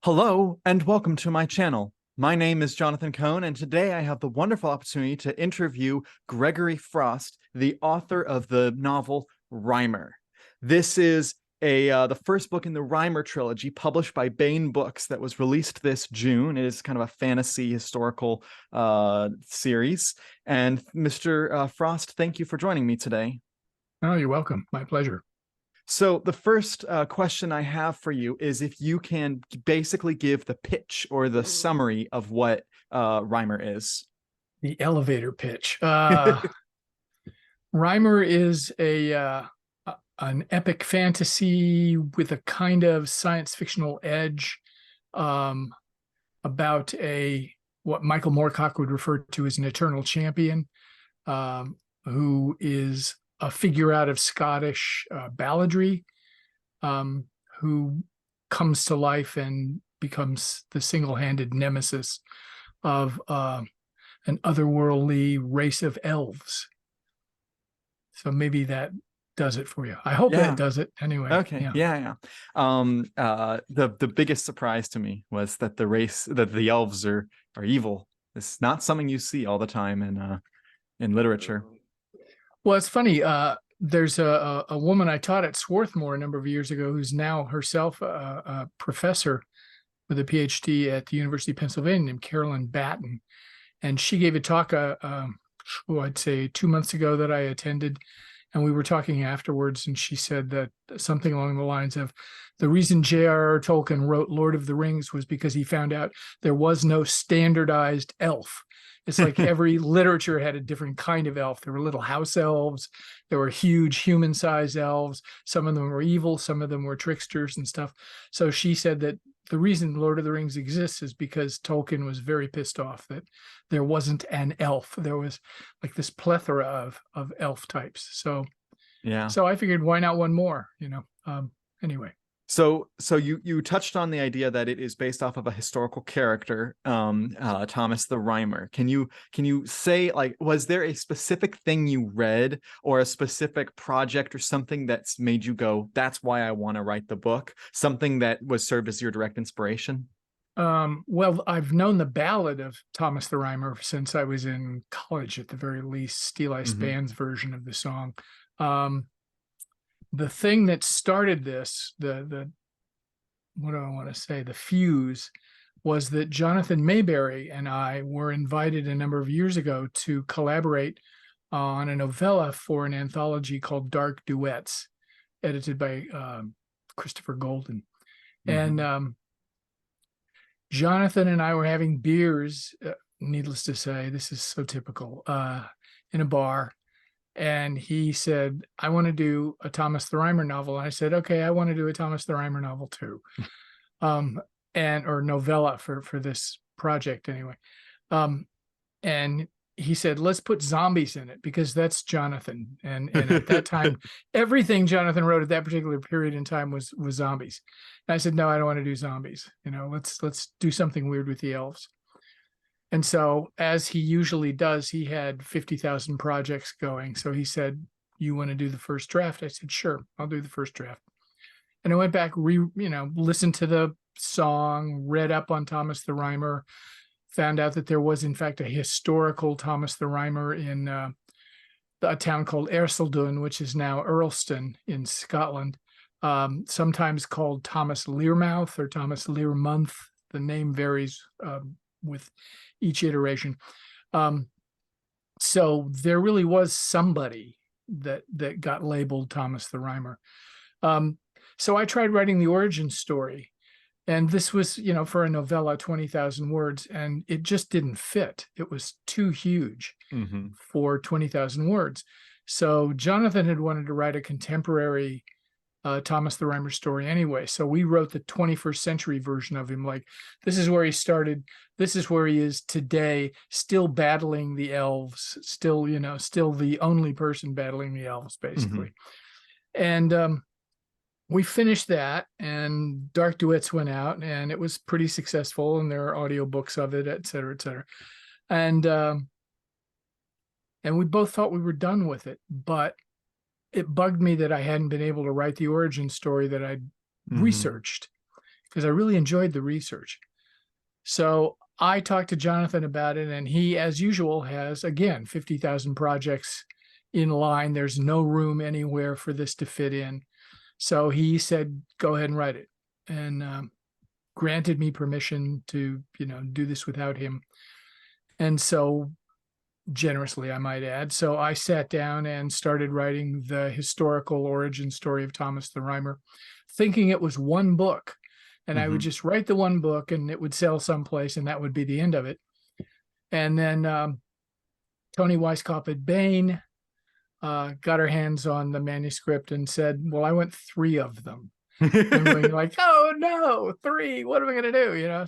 Hello and welcome to my channel. My name is Jonathan Cohn, and today I have the wonderful opportunity to interview Gregory Frost, the author of the novel Rhymer. This is the first book in the Rhymer trilogy published by Baen Books that was released this June. It is kind of a fantasy historical series. And Mr. Frost, thank you for joining me today. Oh, you're welcome. My pleasure. So the first question I have for you is if you can basically give the pitch or the summary of what Rhymer is. The elevator pitch. Rhymer is an epic fantasy with a kind of science fictional edge, about what Michael Moorcock would refer to as an eternal champion, who is a figure out of Scottish balladry, who comes to life and becomes the single-handed nemesis of an otherworldly race of elves. So maybe that does it for you. I hope that does it anyway. Okay. Yeah. The biggest surprise to me was that the elves are evil. It's not something you see all the time in literature. Well, it's funny. There's a woman I taught at Swarthmore a number of years ago who's now herself a professor with a PhD at the University of Pennsylvania named Carolyn Batten. And she gave a talk, I'd say 2 months ago that I attended. And we were talking afterwards, and she said that something along the lines of the reason J.R.R. Tolkien wrote Lord of the Rings was because he found out there was no standardized elf. It's like every literature had a different kind of elf. There were little house elves. There were huge human-sized elves. Some of them were evil. Some of them were tricksters and stuff. So she said that the reason Lord of the Rings exists is because Tolkien was very pissed off that there wasn't an elf. There was like this plethora of elf types. So I figured, why not one more? Anyway. So you touched on the idea that it is based off of a historical character, Thomas the Rhymer. Can you say, like, was there a specific thing you read or a specific project or something that's made you go, that's why I want to write the book? Something that was served as your direct inspiration? Well, I've known the ballad of Thomas the Rhymer since I was in college, at the very least. Steel Eye Band's version of the song. The thing that started this, the what do I want to say, the fuse, was that Jonathan Mayberry and I were invited a number of years ago to collaborate on a novella for an anthology called Dark Duets, edited by Christopher Golden. And Jonathan and I were having beers, needless to say, this is so typical, in a bar. And he said, I want to do a Thomas the Rhymer novel. And I said, okay, I want to do a Thomas the Rhymer novel too. Or novella for this project anyway. And he said, let's put zombies in it because that's Jonathan. And at that time, everything Jonathan wrote at that particular period in time was zombies. And I said, no, I don't want to do zombies. Let's do something weird with the elves. And so, as he usually does, he had 50,000 projects going. So he said, you want to do the first draft? I said, sure, I'll do the first draft. And I went back, listened to the song, read up on Thomas the Rhymer, found out that there was, in fact, a historical Thomas the Rhymer in a town called Ercildoune, which is now Earlston in Scotland, sometimes called Thomas Learmouth or Thomas Learmonth. The name varies with each iteration. So there really was somebody that got labeled Thomas the Rhymer. So I tried writing the origin story. And this was, for a novella, 20,000 words, and it just didn't fit. It was too huge for 20,000 words. So Jonathan had wanted to write a contemporary Thomas the Rhymer story anyway. So we wrote the 21st century version of him. Like, this is where he started. This is where he is today, still battling the elves, still the only person battling the elves, basically. And we finished that, and Dark Duets went out, and it was pretty successful, and there are audiobooks of it, et cetera, et cetera. And we both thought we were done with it, but it bugged me that I hadn't been able to write the origin story that I'd researched, because I really enjoyed the research. So I talked to Jonathan about it, and he, as usual, has, again, 50,000 projects in line. There's no room anywhere for this to fit in. So he said, go ahead and write it, and granted me permission to, do this without him. And so generously, I might add. So I sat down and started writing the historical origin story of Thomas the Rhymer, thinking it was one book. And I would just write the one book and it would sell someplace and that would be the end of it. And then Toni Weisskopf at Bain got her hands on the manuscript and said, well, I want 3 of them. And we're like, oh no, 3, what am I going to do?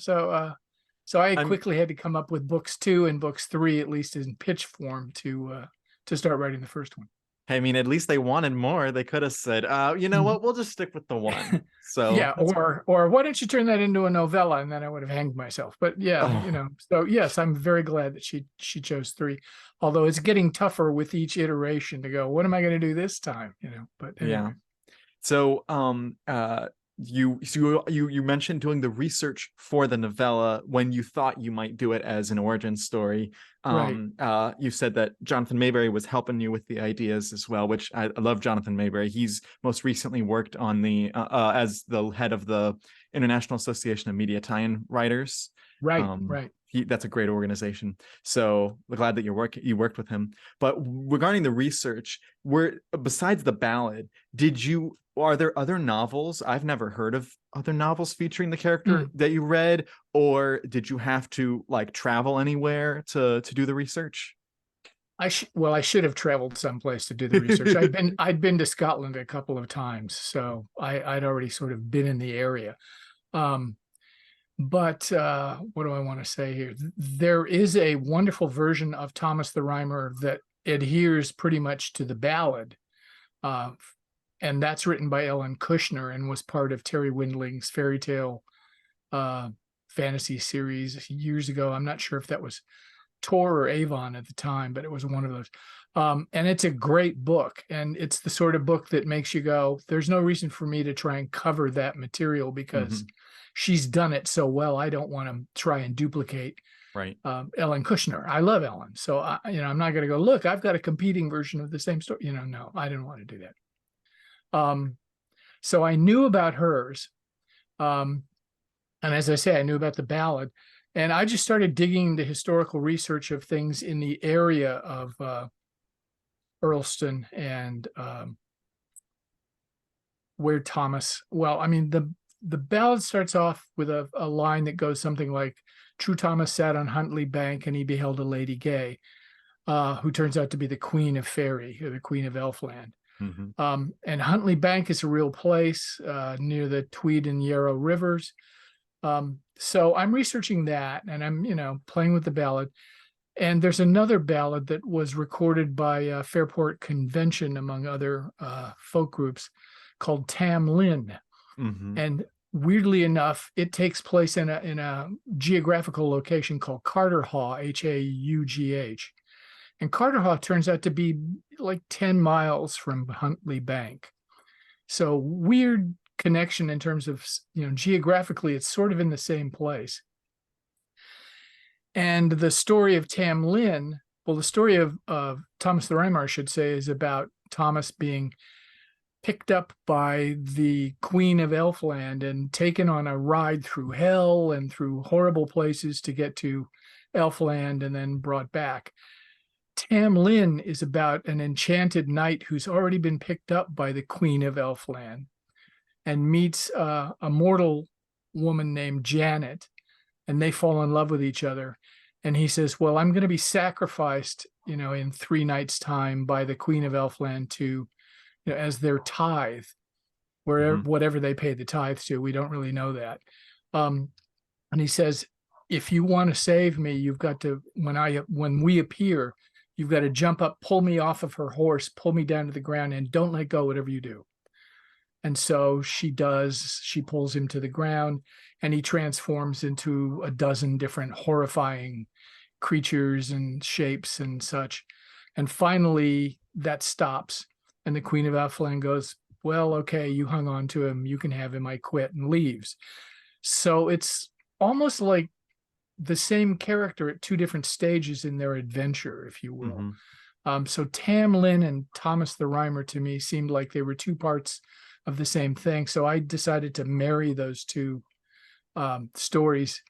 So I quickly had to come up with books 2 and books 3, at least in pitch form, to start writing the first one. I mean, at least they wanted more. They could have said, you know what, we'll just stick with the one. So yeah, or why don't you turn that into a novella? And then I would have hanged myself. But yeah, so yes, I'm very glad that she chose 3. Although it's getting tougher with each iteration to go, what am I going to do this time? But anyway. Yeah. So you mentioned doing the research for the novella when you thought you might do it as an origin story. Right. You said that Jonathan Mayberry was helping you with the ideas as well, which I love. Jonathan Mayberry. He's most recently worked on the as the head of the International Association of Media Tie-in Writers. Right. Right. That's a great organization. So we're glad that you worked with him. But regarding the research, besides the ballad, are there other novels? I've never heard of other novels featuring the character that you read, or did you have to travel anywhere to do the research? I should have traveled someplace to do the research. I'd been to Scotland a couple of times, so I'd already sort of been in the area. But what do I want to say here? There is a wonderful version of Thomas the Rhymer that adheres pretty much to the ballad. And that's written by Ellen Kushner and was part of Terry Windling's fairy tale fantasy series years ago. I'm not sure if that was Tor or Avon at the time, but it was one of those. And it's a great book. And it's the sort of book that makes you go, there's no reason for me to try and cover that material because she's done it so well. I don't want to try and duplicate Ellen Kushner. I love Ellen. So, I'm not going to go, look, I've got a competing version of the same story. No, I didn't want to do that. So I knew about hers. And as I say, I knew about the ballad. And I just started digging into historical research of things in the area of Earlston and where Thomas, the ballad starts off with a line that goes something like, True Thomas sat on Huntley Bank and he beheld a lady gay, who turns out to be the Queen of Fairy, or the Queen of Elfland. And Huntley Bank is a real place near the Tweed and Yarrow rivers. So I'm researching that and I'm, playing with the ballad. And there's another ballad that was recorded by Fairport Convention, among other folk groups, called Tam Lin. And weirdly enough, it takes place in a geographical location called Carterhaugh, Haugh. And Carterhaugh turns out to be like 10 miles from Huntley Bank. So weird connection in terms of, geographically, it's sort of in the same place. And the story of Tam Lin, the story of Thomas the Rhymer, I should say, is about Thomas being picked up by the Queen of Elfland and taken on a ride through hell and through horrible places to get to Elfland and then brought back. Tam Lin is about an enchanted knight who's already been picked up by the Queen of Elfland and meets a mortal woman named Janet, and they fall in love with each other. And he says, well, I'm going to be sacrificed, in 3 nights' time by the Queen of Elfland to, as their tithe, whatever they pay the tithes to. We don't really know that. And he says, if you want to save me, you've got to, when we appear, you've got to jump up, pull me off of her horse, pull me down to the ground, and don't let go, whatever you do. And so she does. She pulls him to the ground, and he transforms into a dozen different horrifying creatures and shapes and such. And finally, that stops, and the Queen of Elfland goes, well, okay, you hung on to him. You can have him. I quit, and leaves. So it's almost like the same character at two different stages in their adventure, if you will. Hmm. So Tam Lin and Thomas the Rhymer to me seemed like they were two parts of the same thing. So I decided to marry those two stories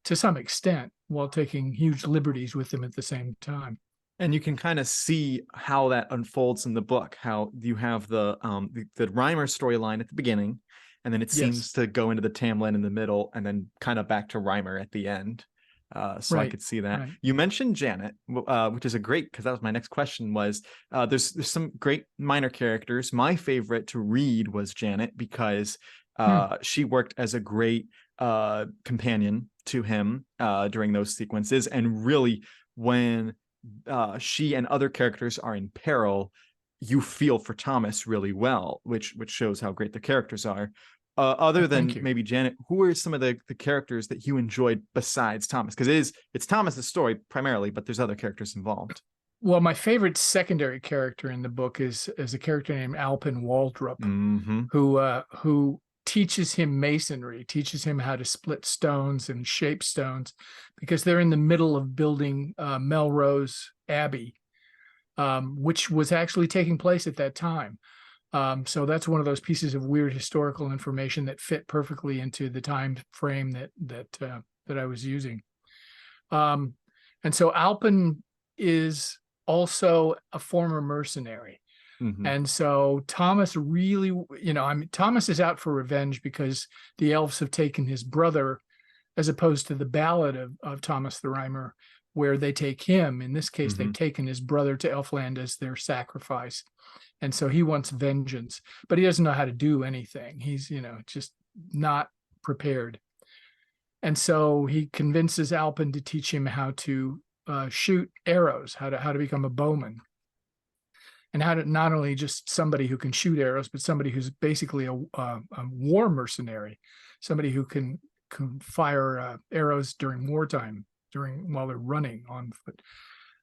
to some extent while taking huge liberties with them at the same time. And you can kind of see how that unfolds in the book, how you have the Reimer storyline at the beginning, and then it Yes, seems to go into the Tamlin in the middle, and then kind of back to Reimer at the end. So I right, could see that. right. You mentioned Janet, which is a great, because that was my next question. Was there's some great minor characters. My favorite to read was Janet because Hmm. she worked as a great companion to him during those sequences, and really when she and other characters are in peril, you feel for Thomas really well, which shows how great the characters are. Other Thank than you. maybe Janet, who are some of the characters that you enjoyed besides Thomas? Because it's Thomas's story primarily, but there's other characters involved. Well, my favorite secondary character in the book is a character named Alpin Waldrop, Hmm. who teaches him masonry, teaches him how to split stones and shape stones, because they're in the middle of building Melrose Abbey, which was actually taking place at that time. So that's one of those pieces of weird historical information that fit perfectly into the time frame that I was using. Um, and so Alpin is also a former mercenary. Hmm. And so Thomas really, I mean, Thomas is out for revenge because the elves have taken his brother, as opposed to the ballad of Thomas the Rhymer, where they take him. In this case, they've Hmm. taken his brother to Elfland as their sacrifice. And so he wants vengeance, but he doesn't know how to do anything. He's, just not prepared. And so he convinces Alpin to teach him how to shoot arrows, how to become a bowman, and how to not only just somebody who can shoot arrows, but somebody who's basically a war mercenary, somebody who can fire arrows during wartime, while they're running on foot.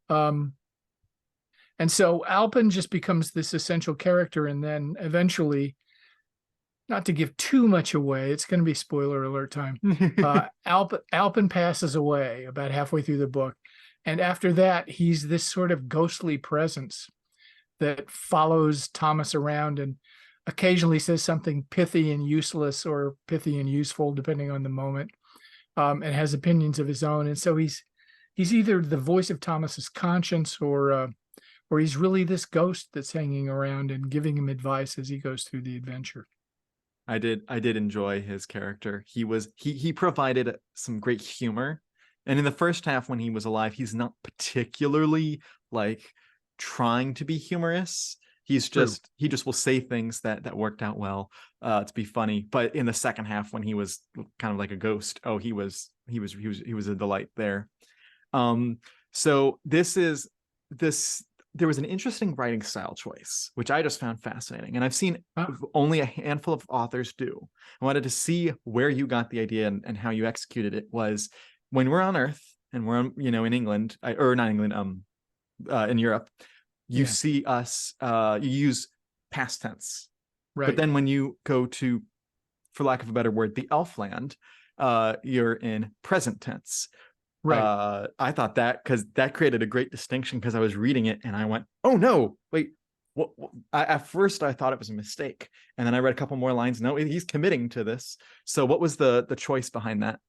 Um, and so Alpin just becomes this essential character, and then eventually, not to give too much away, it's going to be spoiler alert time. Alpin passes away about halfway through the book, and after that, he's this sort of ghostly presence that follows Thomas around and occasionally says something pithy and useless, or pithy and useful, depending on the moment, and has opinions of his own. And so he's either the voice of Thomas's conscience, or he's really this ghost that's hanging around and giving him advice as he goes through the adventure. I did enjoy his character. He provided some great humor. And in the first half when he was alive, he's not particularly like trying to be humorous. True. He just will say things that worked out well to be funny. But in the second half when he was kind of like a ghost, oh, he was a delight there. Um, so this there was an interesting writing style choice, which I just found fascinating. And I've seen Ah, only a handful of authors do. I wanted to see where you got the idea and how you executed it. Was when we're on Earth and we're on, in England, or not England, in Europe, you yeah, see us, you use past tense. But right, then when you go to, for lack of a better word, the Elfland, you're in present tense. right. I thought that because that created a great distinction, because I was reading it and I went, oh no, wait. At first I thought it was a mistake, and then I read a couple more lines. No, he's committing to this. So what was the choice behind that?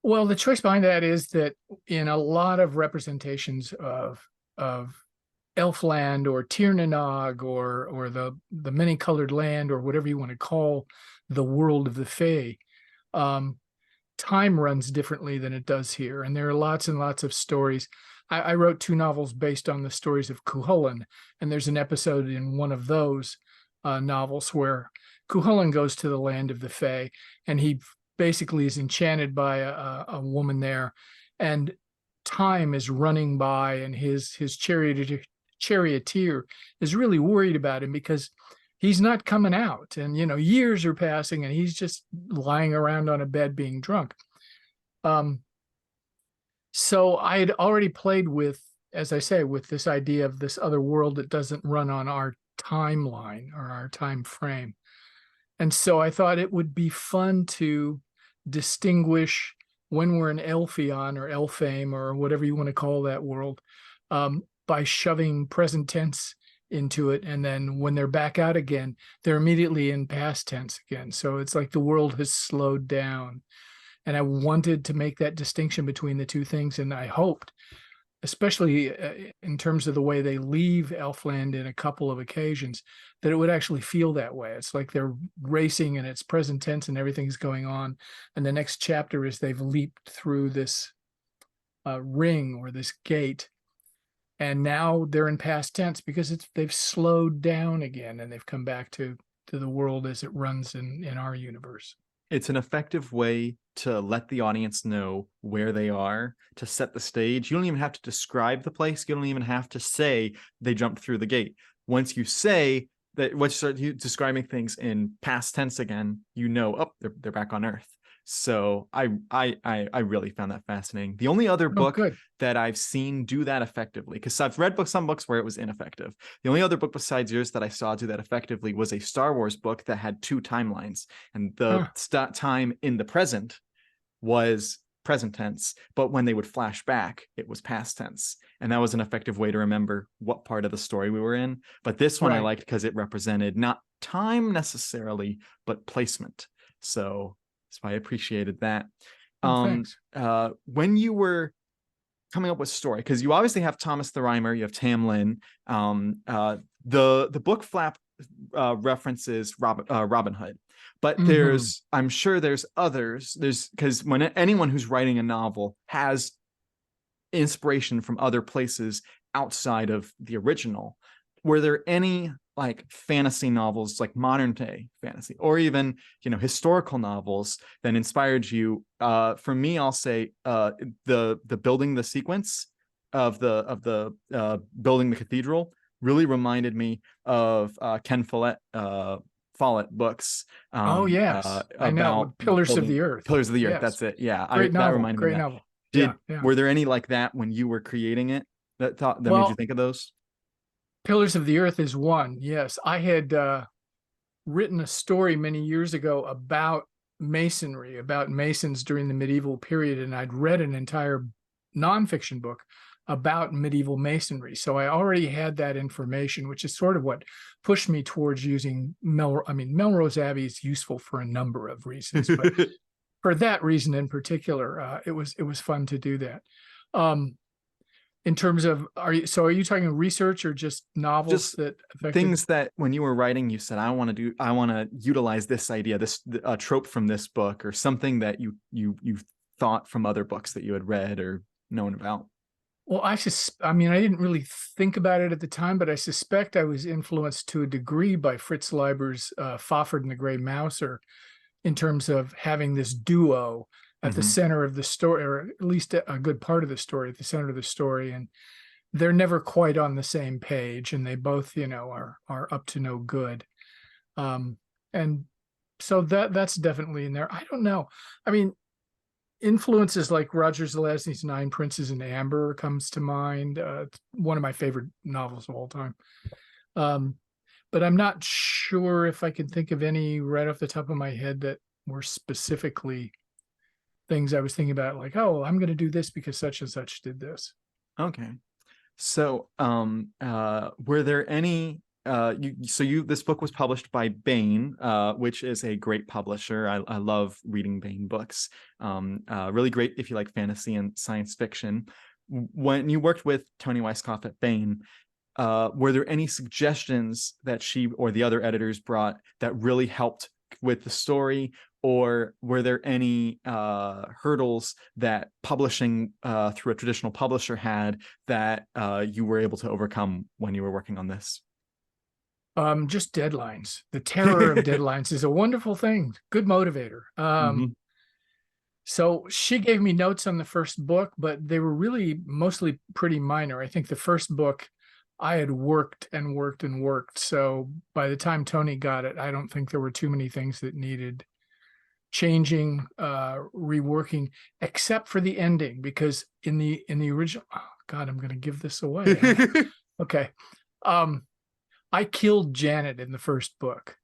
Well, the choice behind that is that in a lot of representations of Elfland or Tir or the many colored land, or whatever you want to call the world of the Fae, um, time runs differently than it does here, and there are lots and lots of stories. I wrote two novels based on the stories of Cuchulainn, and there's an episode in one of those novels where Cuchulainn goes to the land of the Fae, and he basically is enchanted by a woman there, and time is running by, and his charioteer is really worried about him because he's not coming out, and years are passing and he's just lying around on a bed being drunk. So I had already played with, as I say, with this idea of this other world that doesn't run on our timeline or our time frame. And so I thought it would be fun to distinguish when we're in Elfion or Elfame or whatever you want to call that world, by shoving present tense into it. And then when they're back out again, they're immediately in past tense again. So it's like the world has slowed down. And I wanted to make that distinction between the two things. And I hoped, especially in terms of the way they leave Elfland in a couple of occasions, that it would actually feel that way. It's like they're racing and it's present tense and everything's going on. And the next chapter is they've leaped through this ring or this gate. And now they're in past tense because they've slowed down again and they've come back to the world as it runs in our universe. It's an effective way to let the audience know where they are, to set the stage. You don't even have to describe the place. You don't even have to say they jumped through the gate. Once you say that, once you start describing things in past tense again, you know, oh, they're back on Earth. So I really found that fascinating. The only other book that I've seen do that effectively, because I've read some books where it was ineffective. The only other book besides yours that I saw do that effectively was a Star Wars book that had 2 timelines, and the time in the present was present tense, but when they would flash back, it was past tense. And that was an effective way to remember what part of the story we were in. But this one I liked because it represented not time necessarily, but placement. So I appreciated that. Thanks. When you were coming up with story, because you obviously have Thomas the Rhymer, you have Tam Lin. The book flap references Robin Hood, but there's, I'm sure there's others. There's, because when anyone who's writing a novel has inspiration from other places outside of the original. Were there any like fantasy novels, like modern day fantasy, or even, you know, historical novels that inspired you? For me, I'll say the building the sequence of the building the cathedral really reminded me of Ken Follett books. Oh yes, I know. Pillars of the Earth. Pillars of the Earth. Yes. That's it. Yeah, Great novel. That reminded me Great of that. novel. Were there any like that when you were creating it that made you think of those? Pillars of the Earth is one. Yes, I had written a story many years ago about masonry, about masons during the medieval period, and I'd read an entire nonfiction book about medieval masonry. So I already had that information, which is sort of what pushed me towards using Melrose Abbey is useful for a number of reasons, but for that reason in particular, it was fun to do that. In terms of, are you talking research or just novels, just that affected? Things that when you were writing, you said, I want to utilize this idea, this trope from this book, or something that you thought from other books that you had read or known about? Well, I didn't really think about it at the time, but I suspect I was influenced to a degree by Fritz Leiber's Fafhrd and the Grey Mouser, in terms of having this duo at the center of the story, or at least a good part of the story at the center of the story. And they're never quite on the same page, and they both, you know, are up to no good. And so that's definitely in there. I don't know. I mean, influences like Roger Zelazny's 9 Princes in Amber comes to mind. It's one of my favorite novels of all time. But I'm not sure if I can think of any right off the top of my head that were specifically things I was thinking about, like, oh, I'm going to do this because such and such did this. Okay. So, were there any, this book was published by Baen, which is a great publisher. I love reading Baen books. Really great if you like fantasy and science fiction. When you worked with Toni Weisskopf at Baen, were there any suggestions that she or the other editors brought that really helped with the story? Or were there any hurdles that publishing through a traditional publisher had that you were able to overcome when you were working on this? Just deadlines. The terror of deadlines is a wonderful thing. Good motivator. So she gave me notes on the first book, but they were really mostly pretty minor. I think the first book I had worked and worked and worked. So by the time Toni got it, I don't think there were too many things that needed changing, reworking, except for the ending, because in the original, oh God, I'm going to give this away. Okay. I killed Janet in the first book,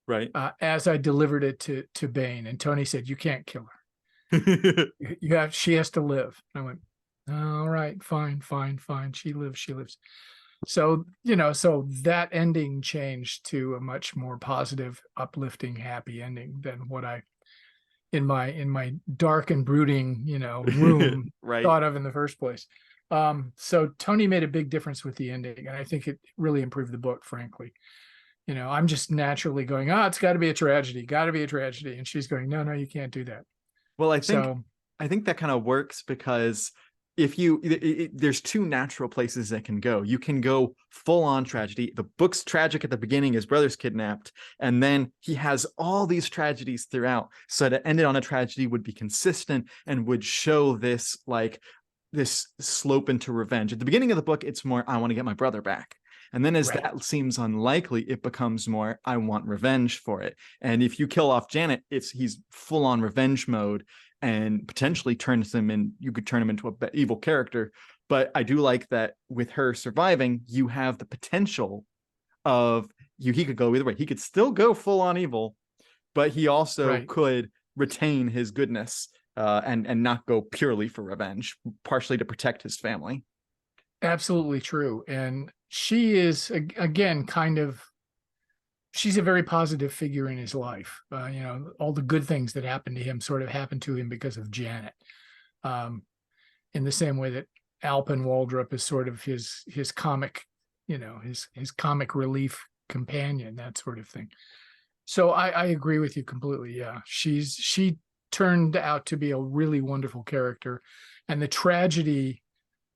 right? As I delivered it to Baen, and Toni said, "You can't kill her. She has to live. I went, all right, fine, fine, fine. She lives, she lives. So, so that ending changed to a much more positive, uplifting, happy ending than what I in my dark and brooding, room Right. thought of in the first place. So Tony made a big difference with the ending, and I think it really improved the book, frankly. I'm just naturally going, oh, it's got to be a tragedy, got to be a tragedy. And she's going, no, no, you can't do that. Well, So, I think that kind of works because if you there's two natural places that can go. You can go full on tragedy. The book's tragic at the beginning, his brother's kidnapped, and then he has all these tragedies throughout. So to end it on a tragedy would be consistent and would show this like this slope into revenge. At the beginning of the book, it's more, I want to get my brother back. And then as right, that seems unlikely, it becomes more, I want revenge for it. And if you kill off Janet, he's full on revenge mode and potentially turns him in, you could turn him into an evil character. But I do like that with her surviving, you have the potential of he could go either way. He could still go full on evil, but he also right. could retain his goodness and not go purely for revenge, partially to protect his family. Absolutely true. And she is, again, she's a very positive figure in his life. All the good things that happened to him sort of happened to him because of Janet. Um, in the same way that Alpin Waldrop is sort of his comic, his comic relief companion, that sort of thing. So I agree with you completely. Yeah, she turned out to be a really wonderful character, and the tragedy.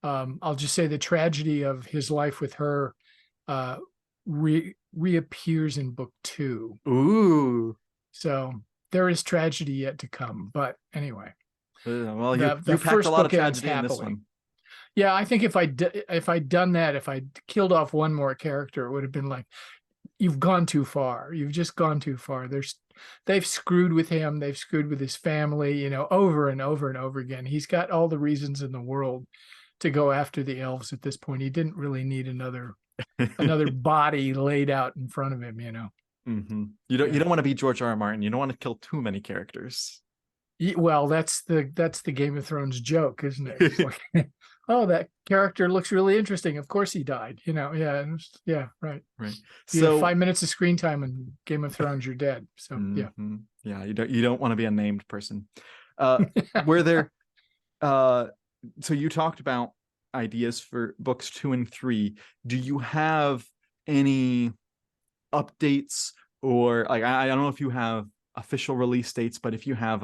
I'll just say the tragedy of his life with her reappears in book 2. Ooh. So there is tragedy yet to come. But anyway, Well, the you packed a first lot of book ends tragedy in this happily. one. Yeah, I think if I'd done that, if I'd killed off one more character, it would have been like, you've gone too far. You've just gone too far. They've screwed with him. They've screwed with his family, over and over and over again. He's got all the reasons in the world to go after the elves at this point. He didn't really need another body laid out in front of him. Mm-hmm. You Yeah. don't want to be George R. R. Martin. You don't want to kill too many characters. Well, that's the Game of Thrones joke, isn't it? It's like, oh, that character looks really interesting. Of course he died. Yeah, yeah, right. Right. You have So 5 minutes of screen time in Game of Thrones, you're dead. So yeah. yeah, you don't want to be a named person. Were there so you talked about ideas for books 2 and 3. Do you have any updates or like I don't know if you have official release dates, but if you have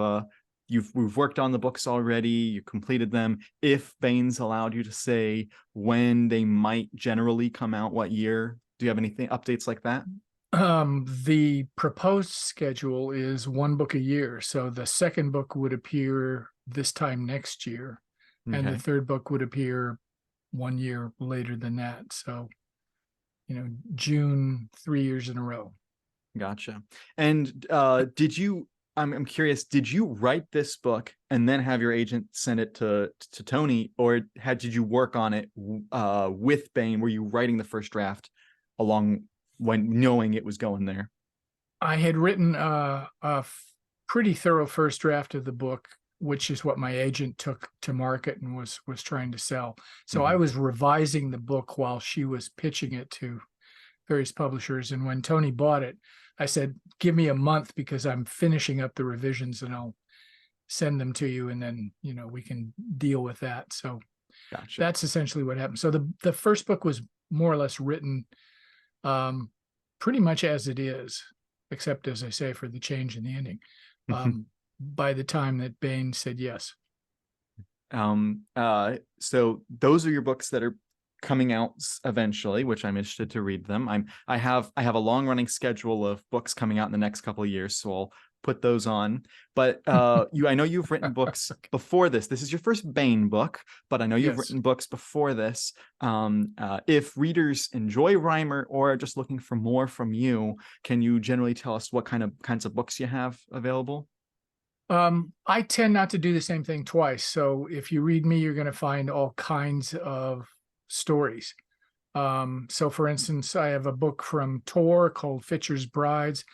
we've worked on the books already, you completed them. If Bane's allowed you to say when they might generally come out, what year? Do you have anything updates like that? The proposed schedule is 1 book a year. So the second book would appear this time next year, and the Okay. third book would appear 1 year later than that. So, June, 3 years in a row. Gotcha. And I'm curious, did you write this book and then have your agent send it to Tony, or did you work on it with Bane? Were you writing the first draft along when knowing it was going there? I had written pretty thorough first draft of the book, which is what my agent took to market and was trying to sell. So I Mhm. was revising the book while she was pitching it to various publishers. And when Tony bought it, I said, give me a month because I'm finishing up the revisions and I'll send them to you. And then, we can deal with that. So Gotcha. that's essentially what happened. So the first book was more or less written pretty much as it is, except as I say, for the change in the ending. By the time that Bane said yes. So those are your books that are coming out eventually, which I'm interested to read them. I have a long running schedule of books coming out in the next couple of years, so I'll put those on. But I know you've written books before this. This is your first Bane book, but I know you've Yes. written books before this. If readers enjoy Reimer or are just looking for more from you, can you generally tell us what kinds of books you have available? I tend not to do the same thing twice. So if you read me, you're going to find all kinds of stories. So for instance, I have a book from Tor called Fitcher's Brides,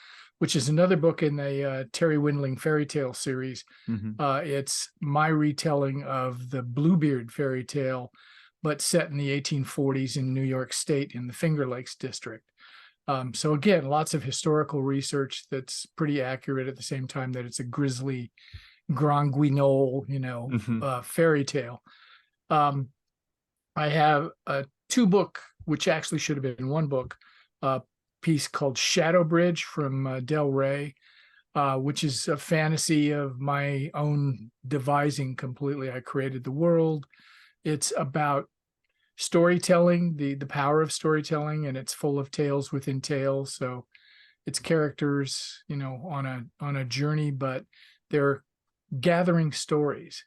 which is another book in the Terry Windling fairy tale series. Mhm. It's my retelling of the Bluebeard fairy tale, but set in the 1840s in New York State in the Finger Lakes district. So again, lots of historical research that's pretty accurate at the same time that it's a grisly Grand Guignol, Mhm. fairy tale. I have a two-book, which actually should have been one book, piece called Shadow Bridge from Del Rey, which is a fantasy of my own devising completely. I created the world. It's about storytelling, the power of storytelling, and it's full of tales within tales. So it's characters, on a journey, but they're gathering stories.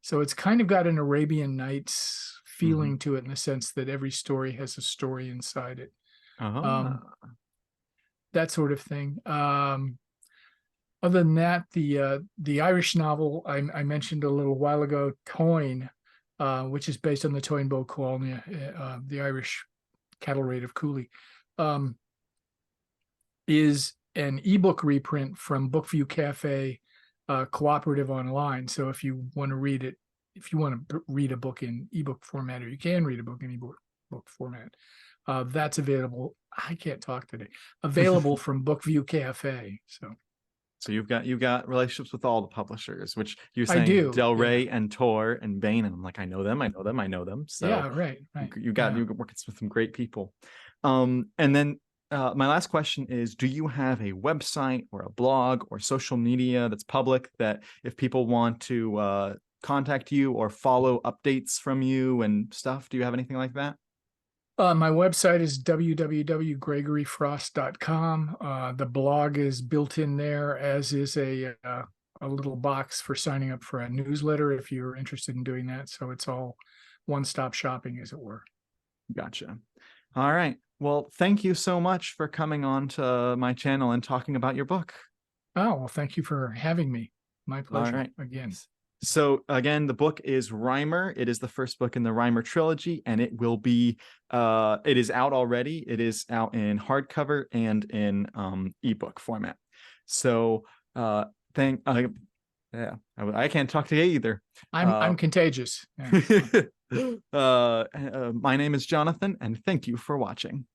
So it's kind of got an Arabian Nights feeling Mhm. to it in the sense that every story has a story inside it. Um, Ah. that sort of thing. Other than that, the Irish novel I mentioned a little while ago, Toyne, which is based on the Toyne Bo Colnia, the Irish cattle raid of Cooley, is an ebook reprint from Bookview Cafe Cooperative Online. So if you want to read it, if you want to read a book in ebook format, or you can read a book in ebook format, that's available. I can't talk today. Available from Bookview Cafe. So you've got relationships with all the publishers, which you're I saying do. Del Yeah. Rey and Tor and Bain, and I'm like, I know them, I know them, I know them. So Yeah. Right. Right. you got Yeah. you working with some great people. And then my last question is, do you have a website or a blog or social media that's public that if people want to contact you or follow updates from you and stuff, do you have anything like that? My website is www.gregoryfrost.com. The blog is built in there, as is a little box for signing up for a newsletter if you're interested in doing that. So it's all one-stop shopping, as it were. Gotcha. All right. Well, thank you so much for coming on to my channel and talking about your book. Oh, well, thank you for having me. My All pleasure right. again. So again, the book is Rhymer. It is the first book in the Rhymer trilogy, and it will be it is out already. It is out in hardcover and in ebook format. So thank yeah, I can't talk today either. I'm contagious. Yeah. My name is Jonathan, and thank you for watching.